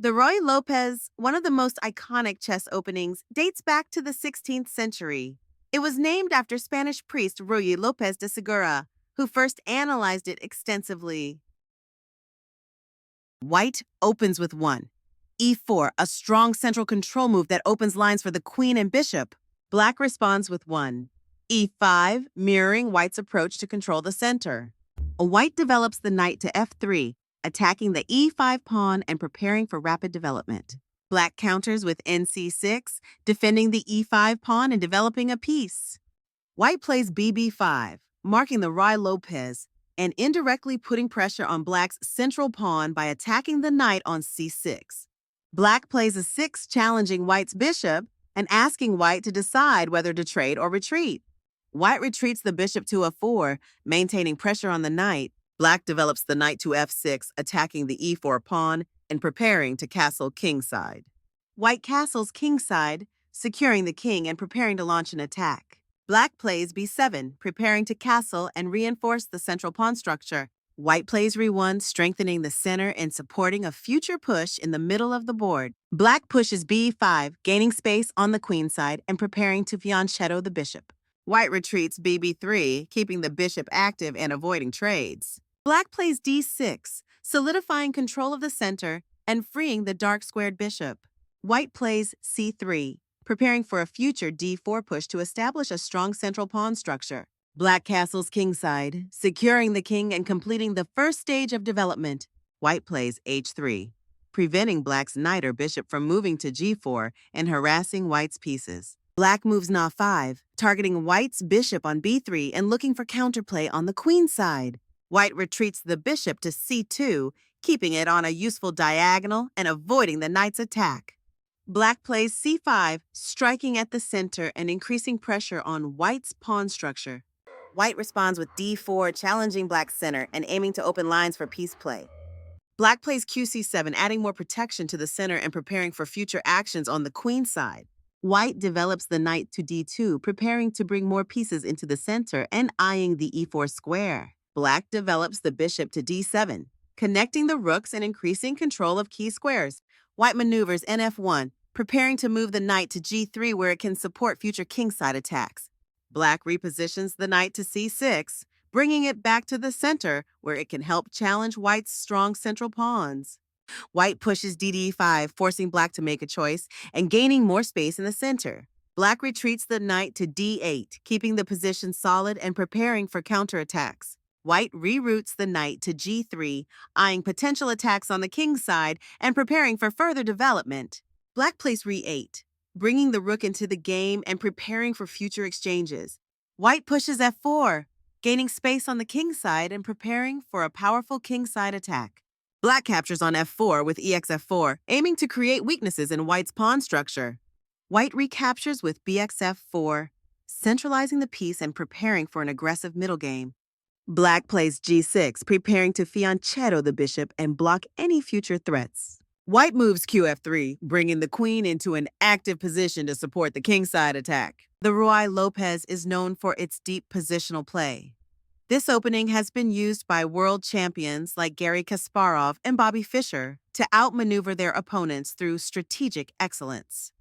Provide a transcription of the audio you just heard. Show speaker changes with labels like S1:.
S1: The Ruy-Lopez, one of the most iconic chess openings, dates back to the 16th century. It was named after Spanish priest Ruy-Lopez de Segura, who first analyzed it extensively. White opens with 1. E4, a strong central control move that opens lines for the queen and bishop. Black responds with 1. E5, mirroring White's approach to control the center. White develops the knight to F3, attacking the E5 pawn and preparing for rapid development. Black counters with NC6, defending the E5 pawn and developing a piece. White plays BB5, marking the Ruy-Lopez, and indirectly putting pressure on Black's central pawn by attacking the knight on C6. Black plays a 6, challenging White's bishop and asking White to decide whether to trade or retreat. White retreats the bishop to F4, maintaining pressure on the knight. Black develops the knight to F6, attacking the E4 pawn and preparing to castle kingside. White castles kingside, securing the king and preparing to launch an attack. Black plays B7, preparing to castle and reinforce the central pawn structure. White plays Re1, strengthening the center and supporting a future push in the middle of the board. Black pushes B5, gaining space on the queen side and preparing to fianchetto the bishop. White retreats BB3, keeping the bishop active and avoiding trades. Black plays D6, solidifying control of the center and freeing the dark squared bishop. White plays C3, preparing for a future D4 push to establish a strong central pawn structure. Black castles kingside, securing the king and completing the first stage of development. White plays H3, preventing Black's knight or bishop from moving to G4 and harassing White's pieces. Black moves Na5, targeting White's bishop on B3 and looking for counterplay on the queen side. White retreats the bishop to C2, keeping it on a useful diagonal and avoiding the knight's attack. Black plays C5, striking at the center and increasing pressure on White's pawn structure. White responds with D4, challenging Black's center and aiming to open lines for piece play. Black plays QC7, adding more protection to the center and preparing for future actions on the queen side. White develops the knight to D2, preparing to bring more pieces into the center and eyeing the E4 square. Black develops the bishop to D7, connecting the rooks and increasing control of key squares. White maneuvers NF1, preparing to move the knight to G3 where it can support future kingside attacks. Black repositions the knight to C6, bringing it back to the center where it can help challenge White's strong central pawns. White pushes DD5, forcing Black to make a choice and gaining more space in the center. Black retreats the knight to D8, keeping the position solid and preparing for counterattacks. White reroutes the knight to G3, eyeing potential attacks on the king's side and preparing for further development. Black plays Re8, bringing the rook into the game and preparing for future exchanges. White pushes F4, gaining space on the king's side and preparing for a powerful kingside attack. Black captures on F4 with EXF4, aiming to create weaknesses in White's pawn structure. White recaptures with BXF4, centralizing the piece and preparing for an aggressive middle game. Black plays G6, preparing to fianchetto the bishop and block any future threats. White moves QF3, bringing the queen into an active position to support the kingside attack. The Ruy-Lopez is known for its deep positional play. This opening has been used by world champions like Garry Kasparov and Fischer to outmaneuver their opponents through strategic excellence.